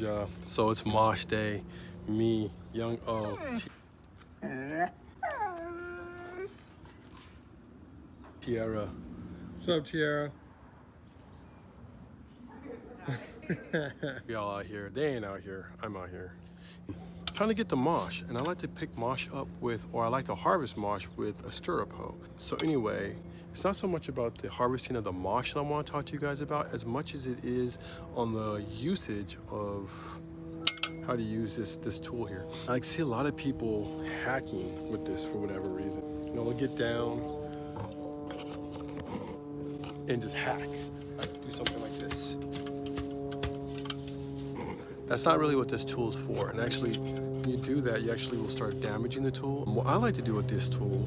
job. So it's Mosh Day. Me, young O. Tiara. What's up, Tiara? Y'all out here. They ain't out here. I'm out here. Trying to get the mosh, and I like to pick mosh up with, or I like to harvest mosh with a stirrup hoe. So anyway, it's not so much about the harvesting of the mosh that I want to talk to you guys about, as much as it is on the usage of how to use this tool here. I see a lot of people hacking with this for whatever reason. You know, they'll get down and just hack, like do something like this. That's not really what this tool is for. And actually, when you do that, you actually will start damaging the tool. And what I like to do with this tool,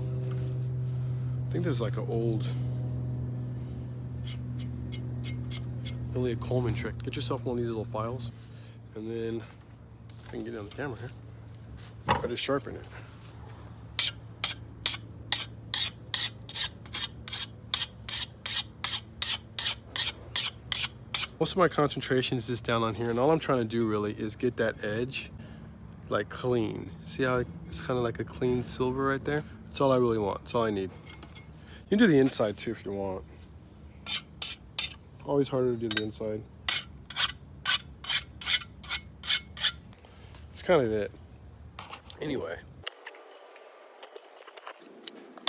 I think this is like an old Elliot Coleman trick. Get yourself one of these little files, and then I can get it on the camera here. I just sharpen it. Most of my concentration is just down on here, and all I'm trying to do really is get that edge like clean. See how it's kind of like a clean silver right there? That's all I really want. That's all I need. You can do the inside too if you want. Always harder to do the inside. It's kind of it. Anyway.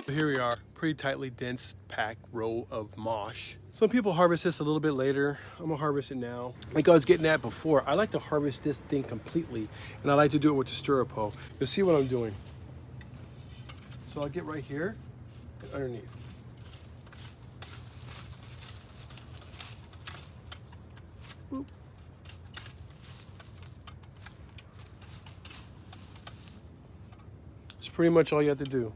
Here we are, pretty tightly dense packed row of mosh. Some people harvest this a little bit later. I'm gonna harvest it now. Like I was getting at before, I like to harvest this thing completely, and I like to do it with the stirrup hoe. You'll see what I'm doing. So I'll get right here and underneath. Boop. It's pretty much all you have to do.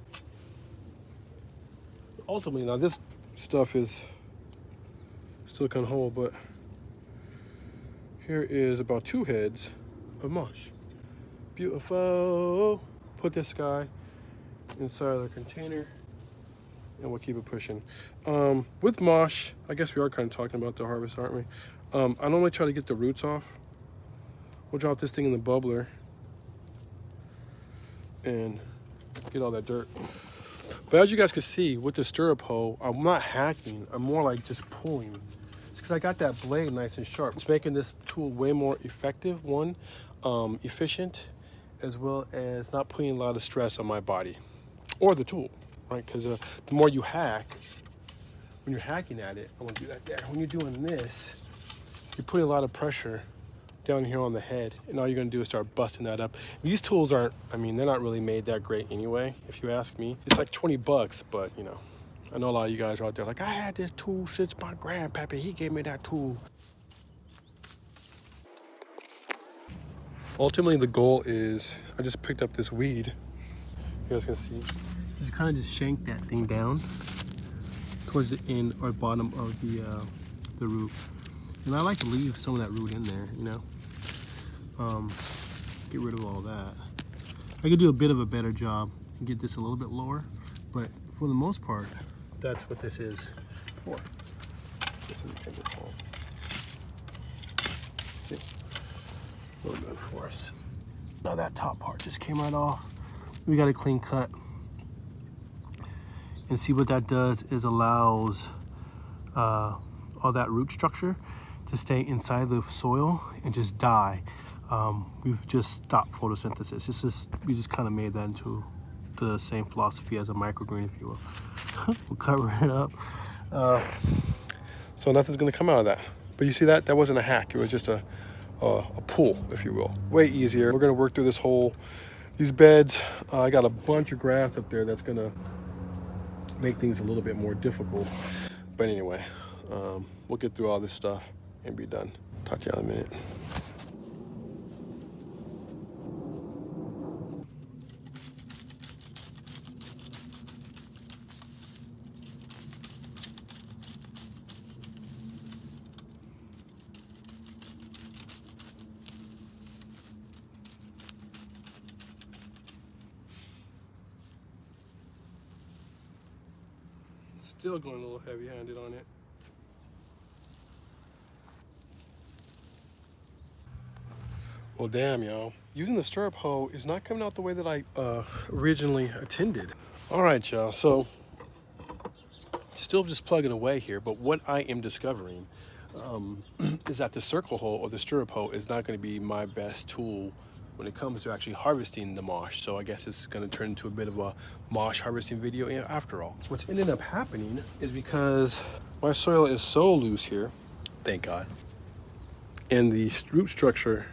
Ultimately, now this stuff is silicone hole, but here is about 2 heads of mosh. Beautiful. Put this guy inside of the container, and we'll keep it pushing. With mosh, I guess we are kind of talking about the harvest, aren't we? I normally try to get the roots off. We'll drop this thing in the bubbler and get all that dirt. But as you guys can see, with the stirrup hoe, I'm not hacking. I'm more like just pulling. It's because I got that blade nice and sharp. It's making this tool way more effective, efficient, as well as not putting a lot of stress on my body or the tool, right? Because the more you hack, when you're hacking at it, I want to do that there. When you're doing this, you're putting a lot of pressure down here on the head, and all you're gonna do is start busting that up. These tools aren't, I mean, they're not really made that great anyway, if you ask me. It's like 20 bucks, but you know, I know a lot of you guys are out there like, I had this tool since my grandpappy, he gave me that tool. Ultimately, the goal is, I just picked up this weed, you guys can see. Just kind of just shank that thing down towards the end or bottom of the root. And I like to leave some of that root in there, you know. Get rid of all that. I could do a bit of a better job and get this a little bit lower, but for the most part, that's what this is for. This is intended for. See? A little good for us. Now that top part just came right off. We got a clean cut. And see what that does is allows all that root structure to stay inside the soil and just die. We've just stopped photosynthesis. We just kind of made that into the same philosophy as a microgreen, if you will. We'll cover it up. So nothing's gonna come out of that. But you see that? That wasn't a hack. It was just a pull, if you will. Way easier. We're gonna work through these beds. I got a bunch of grass up there that's gonna make things a little bit more difficult. But anyway, we'll get through all this stuff and be done. Talk to you in a minute. Still going a little heavy-handed on it. Well, damn, y'all. Using the stirrup hoe is not coming out the way that I originally intended. All right, y'all. So, still just plugging away here, but what I am discovering is that the circle hoe or the stirrup hoe is not going to be my best tool when it comes to actually harvesting the mosh. So I guess it's going to turn into a bit of a mosh harvesting video after all. What's ended up happening is because my soil is so loose here, thank God, and the root structure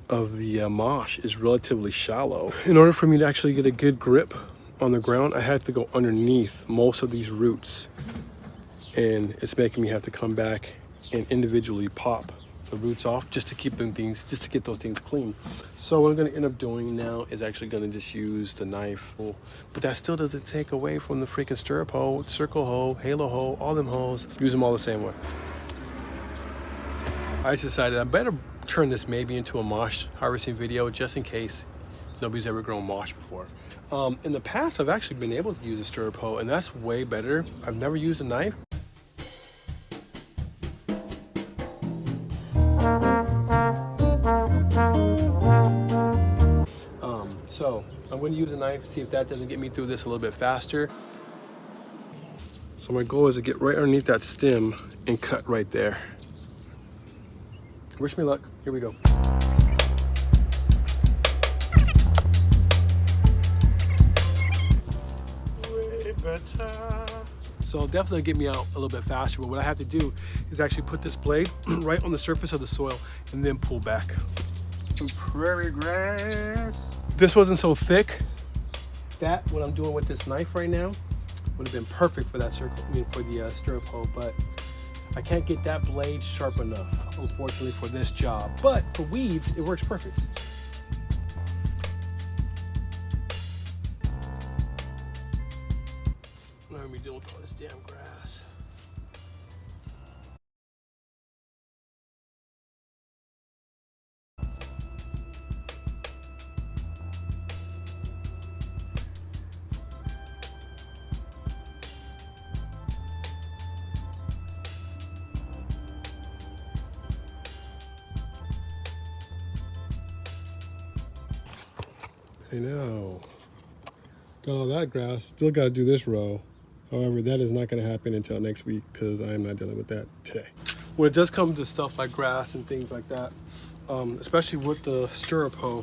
of the mosh is relatively shallow. In order for me to actually get a good grip on the ground, I had to go underneath most of these roots, and it's making me have to come back and individually pop the roots off just to keep them things, just to get those things clean. So what I'm going to end up doing now is actually going to just use the knife, but that still doesn't take away from the freaking stirrup hoe, circle hoe, halo hoe, all them hoes. Use them all the same way. I just decided I better turn this maybe into a mosh harvesting video just in case nobody's ever grown mosh before. In the past, I've actually been able to use a stirrup hoe, and that's way better. I've never used a knife. So I'm going to use a knife, see if that doesn't get me through this a little bit faster. So my goal is to get right underneath that stem and cut right there. Wish me luck. Here we go. Way better. So it'll definitely get me out a little bit faster, but what I have to do is actually put this blade right on the surface of the soil and then pull back. Some prairie grass. This wasn't so thick. That, what I'm doing with this knife right now, would have been perfect for that circle, for the stirrup hoe, but I can't get that blade sharp enough, unfortunately, for this job. But for weeds, it works perfect. I'm not gonna be dealing with all this damn grass. I know. Got all that grass. Still got to do this row. However, that is not going to happen until next week because I am not dealing with that today. When it does come to stuff like grass and things like that, especially with the stirrup hoe,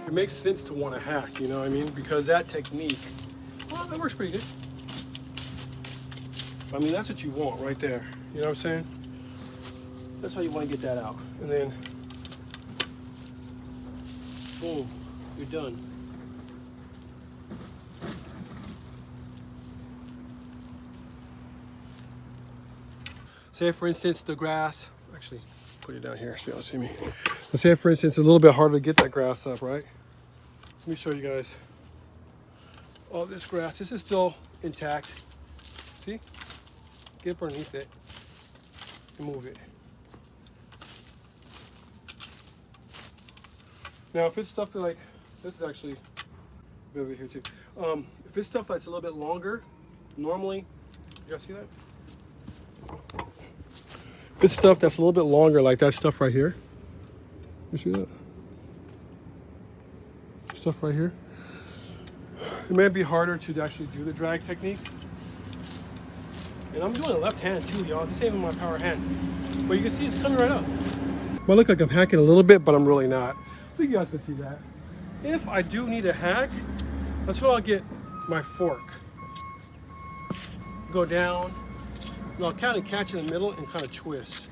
it makes sense to want to hack, you know what I mean? Because that technique, well, that works pretty good. I mean, that's what you want right there. You know what I'm saying? That's how you want to get that out. And then, boom, you're done. Say, for instance, the grass, actually, put it down here so you don't see me. Let's say, for instance, it's a little bit harder to get that grass up, right? Let me show you guys. All this grass, this is still intact. See? Get up underneath it and move it. Now, if it's stuff like, this is actually over here too. If it's stuff that's a little bit longer, normally, you guys see that? If it's stuff that's a little bit longer, like that stuff right here, you see that? Stuff right here. It may be harder to actually do the drag technique. And I'm doing it left hand too, y'all. This ain't even my power hand. But you can see it's coming right up. Might look like I'm hacking a little bit, but I'm really not. I think you guys can see that. If I do need a hack, that's when I'll get my fork. Go down. And I'll kind of catch in the middle and kind of twist.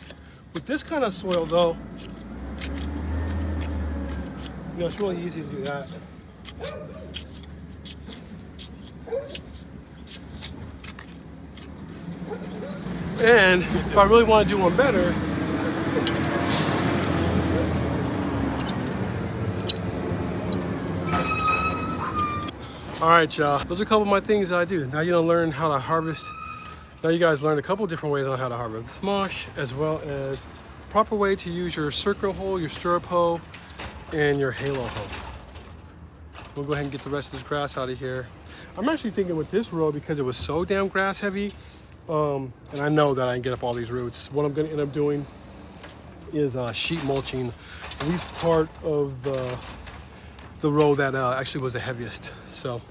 With this kind of soil though, you know, it's really easy to do that. And if I really want to do one better, all right, y'all. Those are a couple of my things that I do. Now you don't learn how to harvest. Now you guys learned a couple different ways on how to harvest mosh, as well as proper way to use your circle hoe, your stirrup hoe, and your halo hoe. We'll go ahead and get the rest of this grass out of here. I'm actually thinking with this row, because it was so damn grass heavy, and I know that I can get up all these roots, what I'm gonna end up doing is sheet mulching, at least part of the row that actually was the heaviest. So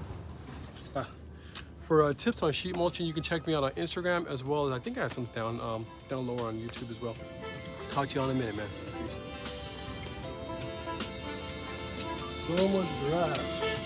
for tips on sheet mulching, you can check me out on Instagram, as well as I think I have some down lower on YouTube as well. Talk to you in a minute, man. Peace. So much grass.